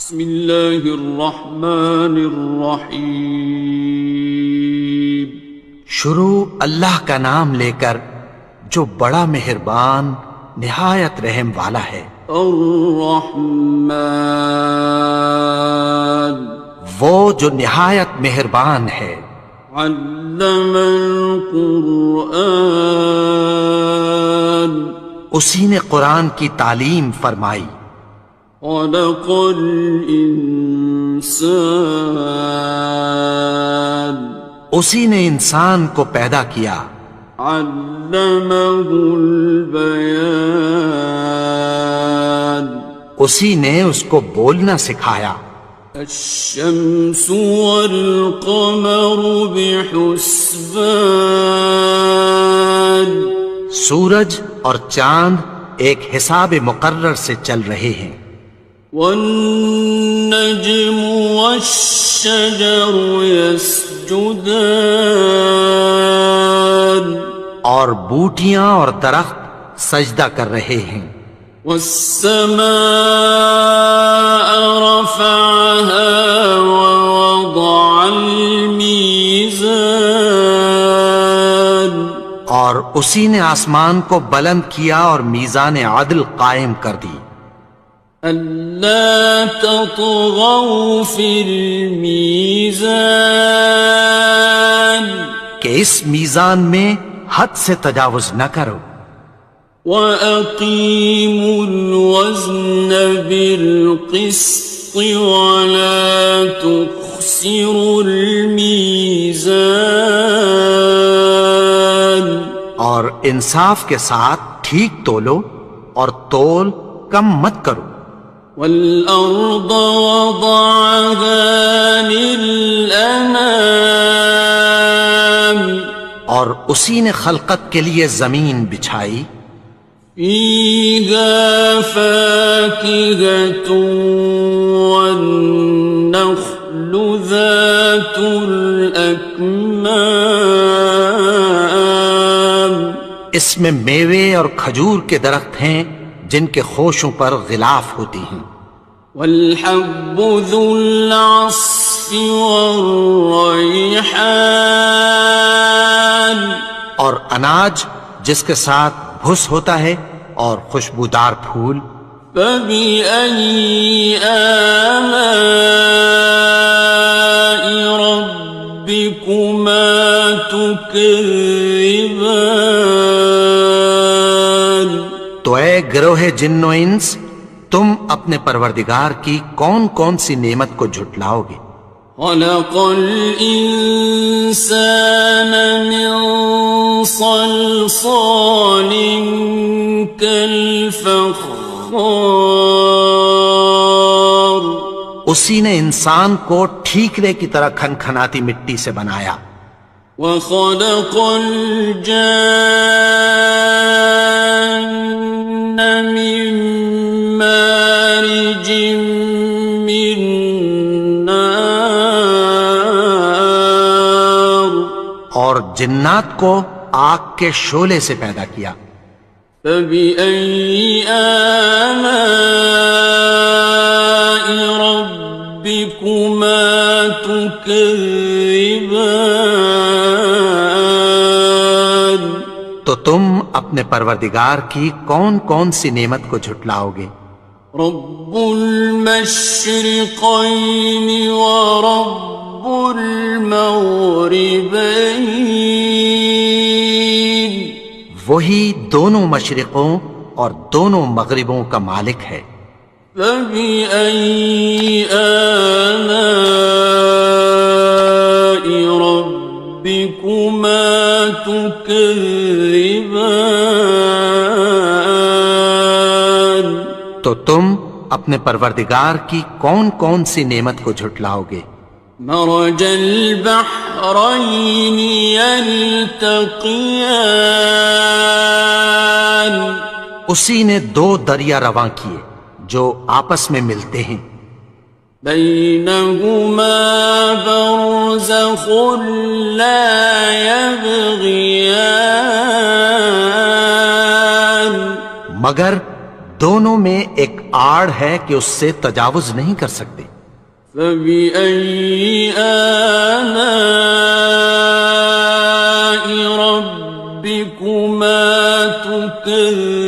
بسم اللہ الرحمن الرحیم۔ شروع اللہ کا نام لے کر جو بڑا مہربان نہایت رحم والا ہے۔ الرحمن، وہ جو نہایت مہربان ہے۔ علم القرآن، اسی نے قرآن کی تعلیم فرمائی۔ خلق الانسان، اسی نے انسان کو پیدا کیا۔ علمہ البیان، اسی نے اس کو بولنا سکھایا۔ الشمس والقمر بحسبان، سورج اور چاند ایک حساب مقرر سے چل رہے ہیں۔ والنجم والشجر يسجدان، اور بوٹیاں اور درخت سجدہ کر رہے ہیں۔ والسماء رفعها ووضع الميزان، اور اسی نے آسمان کو بلند کیا اور میزان عدل قائم کر دی۔ ألا تطغوا في الميزان، کہ اس میزان میں حد سے تجاوز نہ کرو۔ وَأَقِيمُوا الْوَزْنَ بِالْقِسْطِ وَلَا تُخْسِرُوا الْمِيزَانَ، اور انصاف کے ساتھ ٹھیک تولو اور تول کم مت کرو۔ وَالْأَرْضَ وَضَعَهَا لِلْأَنَامِ، اور اسی نے خلقت کے لیے زمین بچھائی۔ فِيهَا فَاكِهَةٌ وَالنَّخْلُ ذَاتُ الْأَكْمَامِ، اس میں میوے اور کھجور کے درخت ہیں جن کے خوشوں پر غلاف ہوتی ہیں۔ وَالْحَبُّ ذُو الْعَصْفِ وَالرَّيْحَانِ، اور اناج جس کے ساتھ بھس ہوتا ہے اور خوشبودار پھول۔ فَبِأَيِّ آلَاءِ رَبِّكُمَا تُكَذِّبَانِ، تو اے گروہ جن و انس، تم اپنے پروردگار کی کون کون سی نعمت کو جھٹلاؤ گے؟ خَلَقَ الْإِنسَانَ مِنْ صَلْصَالٍ كَالْفَخَّارِ، اسی نے انسان کو ٹھیکرے کی طرح کھنکھناتی مٹی سے بنایا۔ وَخَلَقَ الْجَانَّ مِن مَّارِجٍ مِّن نَّارٍ، اور جنات کو آگ کے شعلے سے پیدا کیا۔ فَبِأَيِّ آلَاءِ رَبِّكُمَا تُكَذِّبَانِ، تو تم اپنے پروردگار کی کون کون سی نعمت کو جھٹلاؤ گے؟ رب المشرقین ورب المغربین، وہی دونوں مشرقوں اور دونوں مغربوں کا مالک ہے۔ فَبِأَيِّ آلَاءِ رَبِّكُمَا تُكَذِّبَانِ، تو تم اپنے پروردگار کی کون کون سی نعمت کو جھٹلاؤ گے؟ مرج البحرین یلتقیان، اسی نے دو دریا رواں کیے جو آپس میں ملتے ہیں۔ بینہما برزخ لا یبغیان، مگر دونوں میں ایک آڑ ہے کہ اس سے تجاوز نہیں کر سکتے۔ فَبِأَيِّ آلَاءِ رَبِّكُمَا تُكَذِّبَانِ؟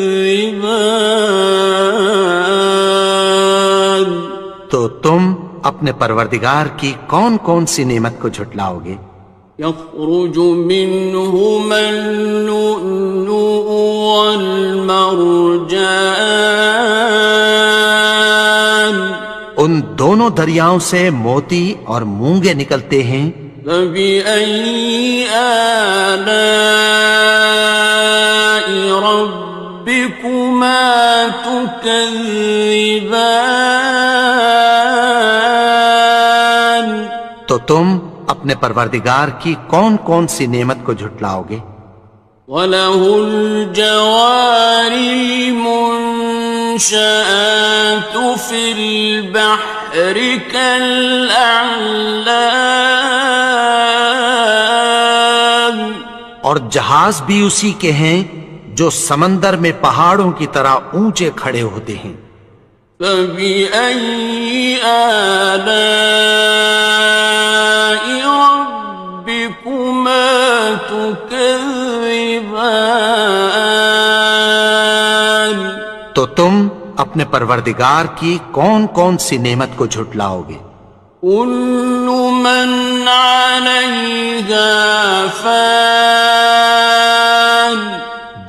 تو تم اپنے پروردگار کی کون کون سی نعمت کو جھٹلاؤ گے؟ يَخْرُجُ مِنْهُمَا اللُّؤْلُؤُ وَالْمَرْجَانُ، ان دونوں دریاؤں سے موتی اور مونگے نکلتے ہیں۔ فَبِأَيِّ آلَاءِ رَبِّكُمَا تُكَذِّبَانِ؟ تو تم اپنے پروردگار کی کون کون سی نعمت کو جھٹلاؤ گے؟ وَلَهُ الْجَوَارِ الْمُنشَآتُ فِي الْبَحْرِ كَالْأَعْلَامِ، اور جہاز بھی اسی کے ہیں جو سمندر میں پہاڑوں کی طرح اونچے کھڑے ہوتے ہیں۔ فَبِأَيِّ آلَاءِ رَبِّكُمَا تُكَذِّبَانِ؟ تو تم اپنے پروردگار کی کون کون سی نعمت کو جھٹلاؤ گے؟ كُلُّ مَنْ عَلَيْهَا فَانٍ،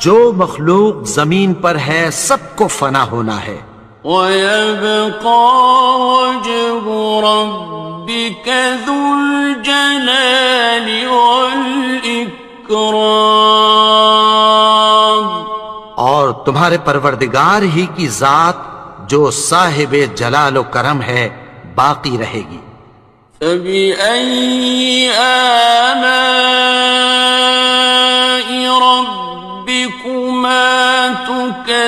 جو مخلوق زمین پر ہے سب کو فنا ہونا ہے۔ وَيَبْقَى وَجْهُ رَبِّكَ ذُو الْجَلَالِ وَالْإِكْرَامِ، اور تمہارے پروردگار ہی کی ذات جو صاحب جلال و کرم ہے باقی رہے گی۔ فَبِأَيِّ آلَاءِ رَبِّكُمَا تُكَذِّبَانِ؟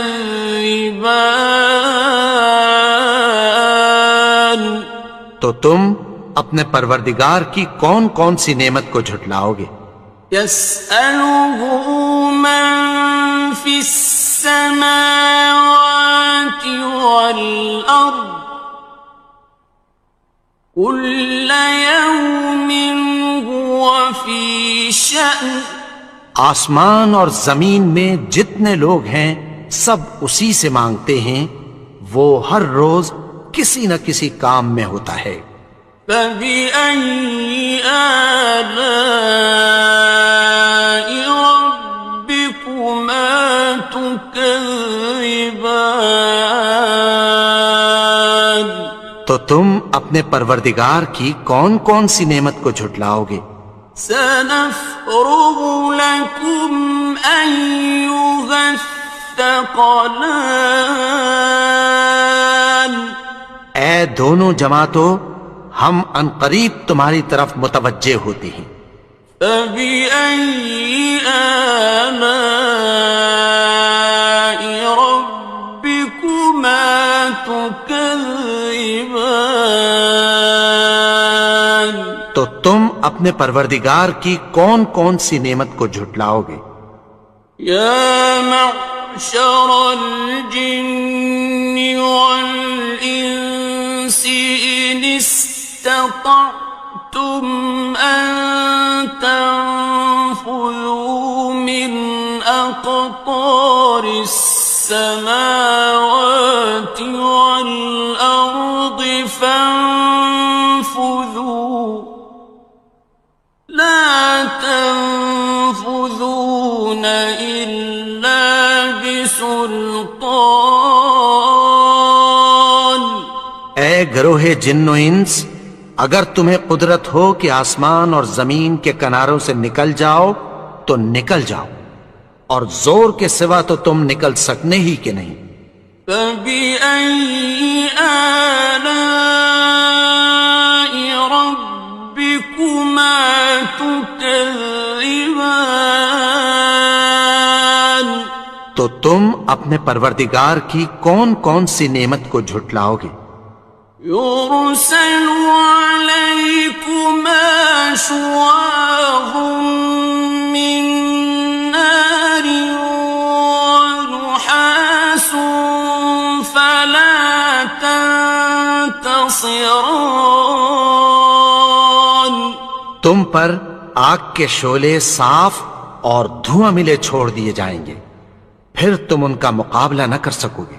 تو تم اپنے پروردگار کی کون کون سی نعمت کو جھٹلاؤ گے؟ يَسْأَلُهُ مَن فِي السَّمَاوَاتِ وَالْأَرْضِ كُلَّ يَوْمٍ هُوَ فِي شَأْنٍ، آسمان اور زمین میں جتنے لوگ ہیں سب اسی سے مانگتے ہیں، وہ ہر روز کسی نہ کسی کام میں ہوتا ہے۔ فَبِأَيِّ آلَاءِ رَبِّكُمَا تُكَذِّبَانِ؟ تو تم اپنے پروردگار کی کون کون سی نعمت کو جھٹلاؤ گے؟ سَنَفْرُغُ لَكُمْ أَيُّهَ الثَّقَلَانِ، اے دونوں جماعتوں ہم عنقریب تمہاری طرف متوجہ ہوتے ہیں۔ فَبِأَيِّ آلَاءِ رَبِّكُمَا تُكَذِّبَانِ؟ تو تم اپنے پروردگار کی کون کون سی نعمت کو جھٹلاؤ گے؟ يَا مَعْشَرَ الْجِنِّ وَالْإِنسِ إِنِ اسْتَطَعْتُمْ أَن تَنفُذُوا مِنْ أَقْطَارِ السَّمَاوَاتِ وَالْأَرْضِ فَانفُذُوا لَا تَنفُذُونَ إِلَّا بِسُلْطَانٍ۔ اے گروہ جن و انس، اگر تمہیں قدرت ہو کہ آسمان اور زمین کے کناروں سے نکل جاؤ تو نکل جاؤ، اور زور کے سوا تو تم نکل سکنے ہی کہ نہیں۔ فَبِأَيِّ آلَاءِ رَبِّكُمَا تُكَذِّبَانِ؟ تو تم اپنے پروردگار کی کون کون سی نعمت کو جھٹلاؤ گے؟ يُرْسَلُ عَلَيْكُمَا شُوَاظٌ مِّن نَّارٍ وَنُحَاسٌ ينتصران تم پر آگ کے شعلے صاف اور دھواں ملے چھوڑ دیے جائیں گے، پھر تم ان کا مقابلہ نہ کر سکو گے۔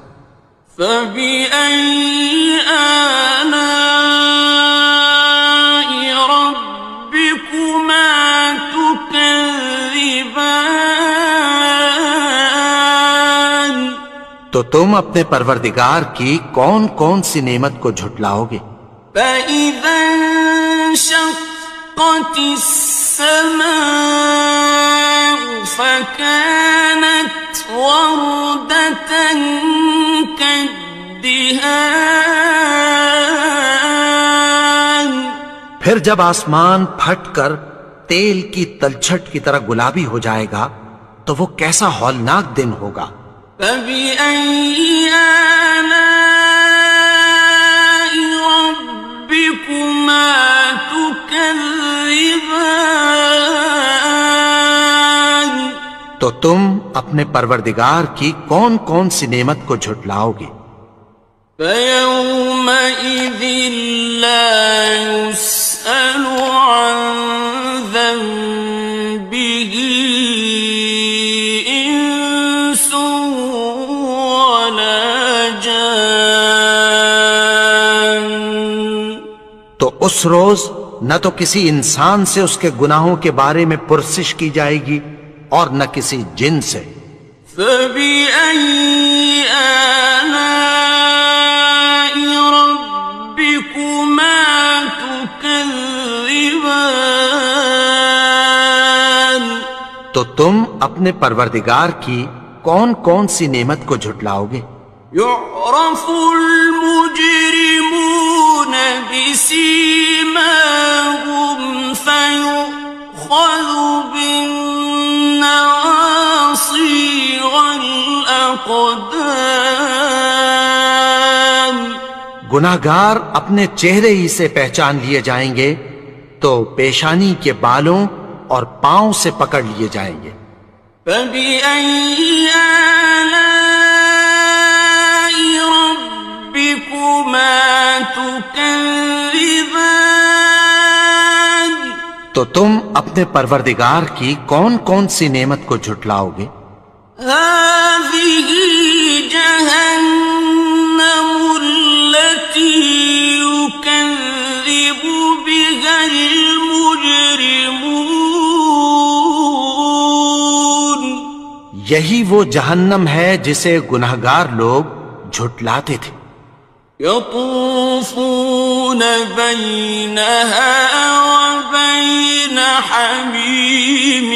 فبأي آلاء ربكما تكذبان تو تم اپنے پروردگار کی کون کون سی نعمت کو جھٹلاؤ گے؟ فإذا انشقت السماء فكانت وردة كالدهان پھر جب آسمان پھٹ کر تیل کی تلچھٹ کی طرح گلابی ہو جائے گا تو وہ کیسا ہولناک دن ہوگا۔ فبأي آلاء ربكما تكذبان تو تم اپنے پروردگار کی کون کون سی نعمت کو جھٹلاؤ گے؟ فيومئذ لا يسأل عن ذنبه إنس ولا جان تو اس روز نہ تو کسی انسان سے اس کے گناہوں کے بارے میں پرسش کی جائے گی اور نہ کسی جن سے۔ فبأي آلاء ربكما تكذبان تو تم اپنے پروردگار کی کون کون سی نعمت کو جھٹلاؤ گے؟ يعرف المجرمون بسيماهم فيؤخذ بالنواصي والأقدام گناہگار اپنے چہرے ہی سے پہچان لیے جائیں گے تو پیشانی کے بالوں اور پاؤں سے پکڑ لیے جائیں گے۔ فبأي آلاء ربكما تكذبان تو تم اپنے پروردگار کی کون کون سی نعمت کو جھٹلاؤ گے؟ هذه جهنم التي يكذب بها المجرمون یہی وہ جہنم ہے جسے گناہگار لوگ جھٹلاتے تھے۔ يطوفون بينها وبين حميم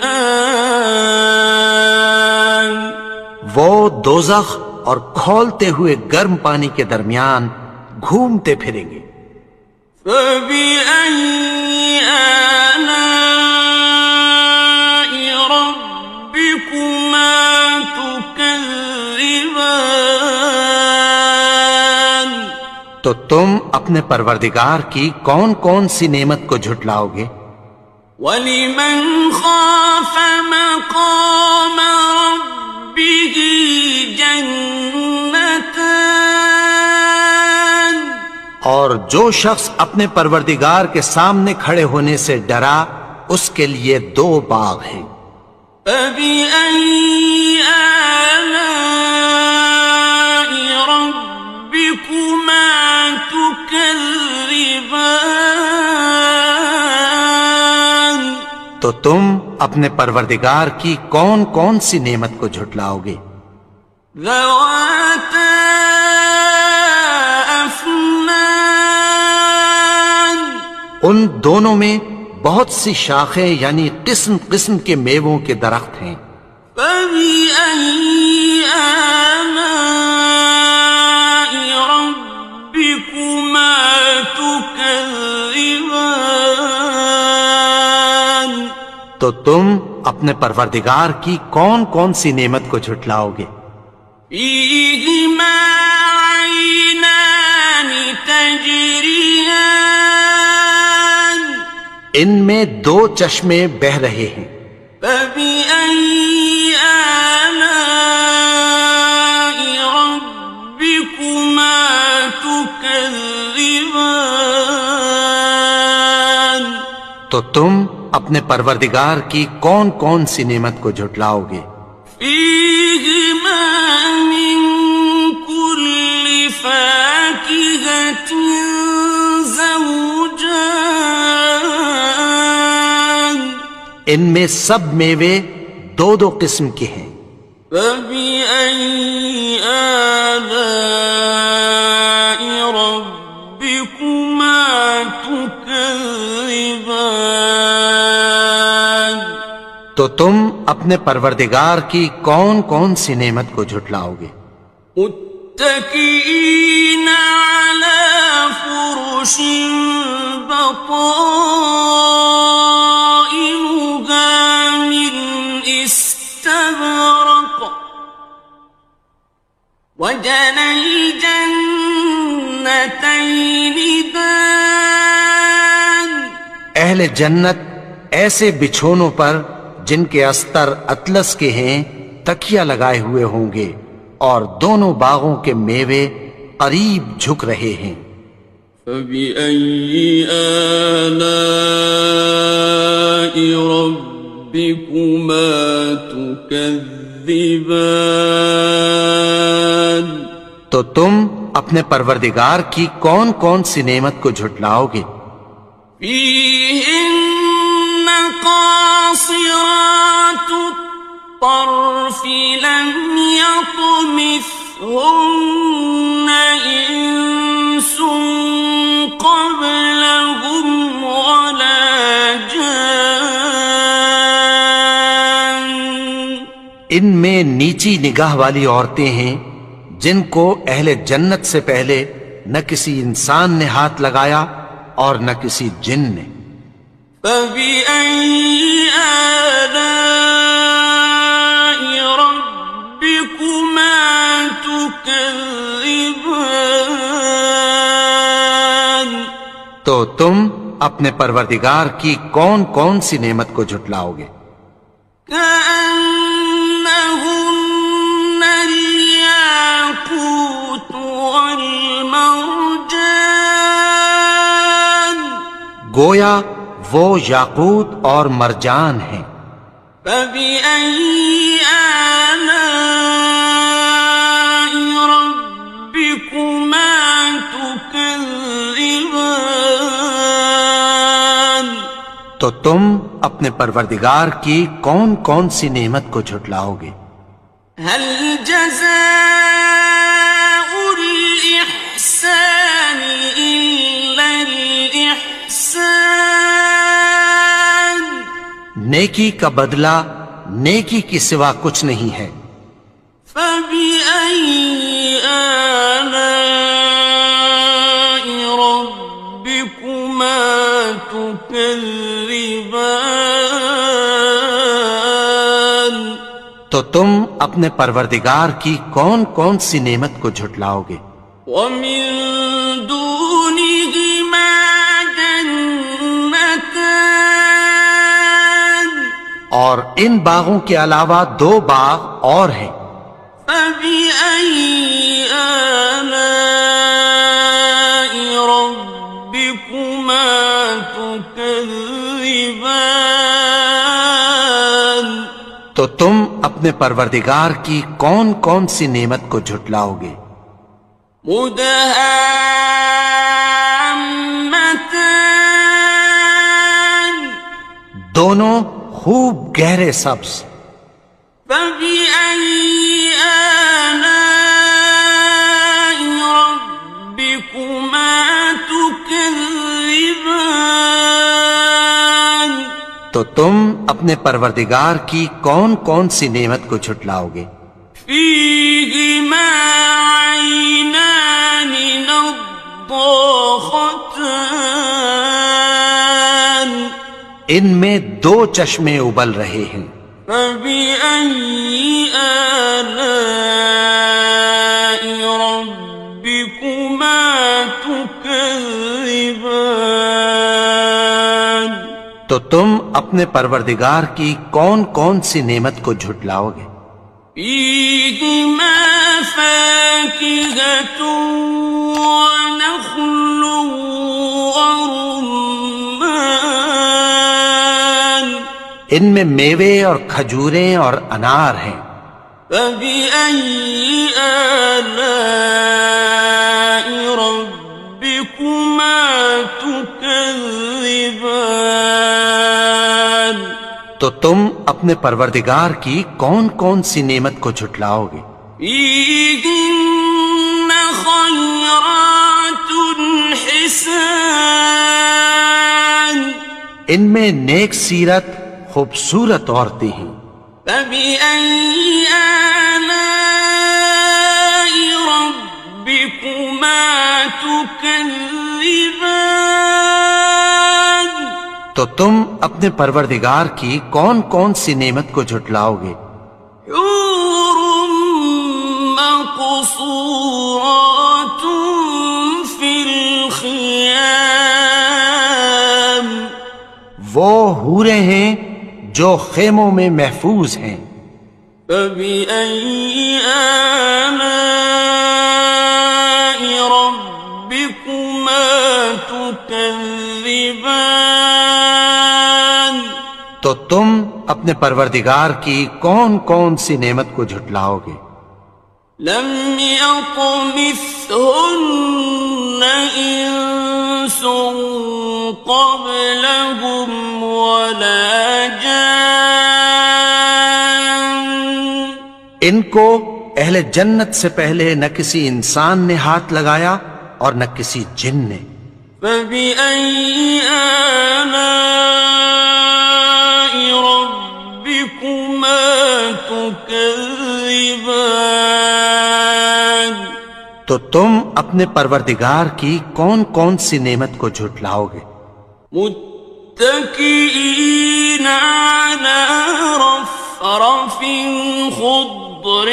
آن وہ دوزخ اور کھولتے ہوئے گرم پانی کے درمیان گھومتے پھریں گے۔ فبأي آلاء ربكما تكذبان تو تم اپنے پروردگار کی کون کون سی نعمت کو جھٹلاؤ گے؟ وَلِمَنْ خَافَ مَقَامَ رَبِّهِ جَنَّتَانِ اور جو شخص اپنے پروردگار کے سامنے کھڑے ہونے سے ڈرا اس کے لیے دو باغ ہیں۔ فَبِأَيِّ آلَاءِ رَبِّكُمَا تُكَذِّبَانِ تو تم اپنے پروردگار کی کون کون سی نعمت کو جھٹلاؤ گے؟ ذَوَاتَا أَفْنَانٍ ان دونوں میں بہت سی شاخیں یعنی قسم قسم کے میووں کے درخت ہیں۔ فَبِأَيِّ آلَاءِ رَبِّكُمَا تُكَذِّبَانِ تو تم اپنے پروردگار کی کون کون سی نعمت کو جھٹلاؤ گے؟ فِيهِمَا عَيْنَانِ تَجْرِيَانِ ان میں دو چشمے بہہ رہے ہیں۔ فَبِأَيِّ آلَاءِ رَبِّكُمَا تُكَذِّبَانِ تكذبان تو تم اپنے پروردگار کی کون کون سی نعمت کو جھٹلاؤ گے؟ فيهما من كل فاكهة زوجان ان میں سب میوے دو دو قسم کے ہیں۔ فبأي آلاء ربكما تكذبان تو تم اپنے پروردگار کی کون کون سی نعمت کو جھٹلاؤ گے؟ متكئين على فرش بطائنها من استبرق وجنى الجنتين دان اہل جنت ایسے بچھونوں پر جن کے استر اطلس کے ہیں تکیہ لگائے ہوئے ہوں گے، اور دونوں باغوں کے میوے قریب جھک رہے ہیں۔ فبأي آلاء ربكما تكذبان تو تم اپنے پروردگار کی کون کون سی نعمت کو جھٹلاؤ گے؟ فيهن قاصرات الطرف لم يطمثهن إنس قبلهم ولا جان ان میں نیچی نگاہ والی عورتیں ہیں جن کو اہل جنت سے پہلے نہ کسی انسان نے ہاتھ لگایا اور نہ کسی جن نے۔ فبأي آلاء ربكما تكذبان تو تم اپنے پروردگار کی کون کون سی نعمت کو جھٹلاؤ گے؟ كأنهن الياقوت والمرجان گویا وہ یاقوت اور مرجان ہیں۔ فبأي آلاء ربكما تكذبان تو تم اپنے پروردگار کی کون کون سی نعمت کو جھٹلاؤ گے؟ هل جزاء الإحسان إلا الإحسان نیکی کا بدلہ نیکی کی سوا کچھ نہیں ہے۔ فبأي آلاء ربكما تكذبان تو تم اپنے پروردگار کی کون کون سی نعمت کو جھٹلاؤ گے؟ ومن دونهما جنتان اور ان باغوں کے علاوہ دو باغ اور ہیں۔ فبأي آلاء ربكما تكذبان تو تم اپنے پروردگار کی کون کون سی نعمت کو جھٹلاؤ گے؟ مدهامتان دونوں خوب گہرے سبز۔ فبأي آلاء ربكما تكذبان تو تم اپنے پروردگار کی کون کون سی نعمت کو جھٹلاؤ گے؟ فيهما عينان نضاختان ان میں دو چشمے ابل رہے ہیں۔ فبأي آلاء ربكما تكذبان تو تم اپنے پروردگار کی کون کون سی نعمت کو جھٹلاؤ گے؟ فيهما فاكهة ونخل ورمان ان میں میوے اور کھجوریں اور انار ہیں. فبأي آلاء ربكما تكذبان تو تم اپنے پروردگار کی کون کون سی نعمت کو جھٹلاؤ گے؟ فيهن خيرات حسان ان میں نیک سیرت خوبصورت عورتیں ہیں. فبأي آلاء ربكما تكذبان تو تم اپنے پروردگار کی کون کون سی نعمت کو جھٹلاؤ گے؟ حور مقصورات في الخيام وہ حوریں ہیں جو خیموں میں محفوظ ہیں. فبأي آلاء ربكما تكذبان تو تم اپنے پروردگار کی کون کون سی نعمت کو جھٹلاؤ گے؟ لم يطمثهن إنس قبلهم ولا جان ان کو اہل جنت سے پہلے نہ کسی انسان نے ہاتھ لگایا اور نہ کسی جن نے. فبأي آلاء ربكما تكذبان تو تم اپنے پروردگار کی کون کون سی نعمت کو جھٹلاؤ گے؟ متكئين على رفرف خضر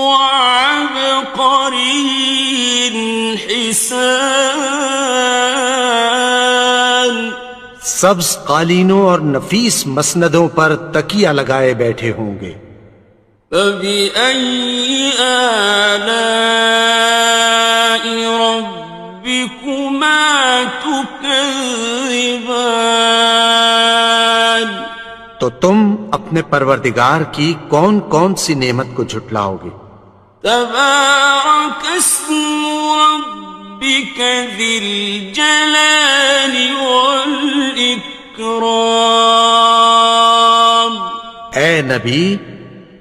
وعبقري حسان سبز قالینوں اور نفیس مسندوں پر تکیہ لگائے بیٹھے ہوں گے. فبأي آلاء ربكما تكذبان تو تم اپنے پروردگار کی کون کون سی نعمت کو جھٹلاؤ گے؟ تبارك اسم ربك ذي الجلال والإكرام اے نبی،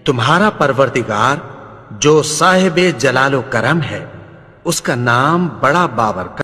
تمہارا پروردگار جو صاحب جلال و کرم ہے، اس کا نام بڑا بابرکت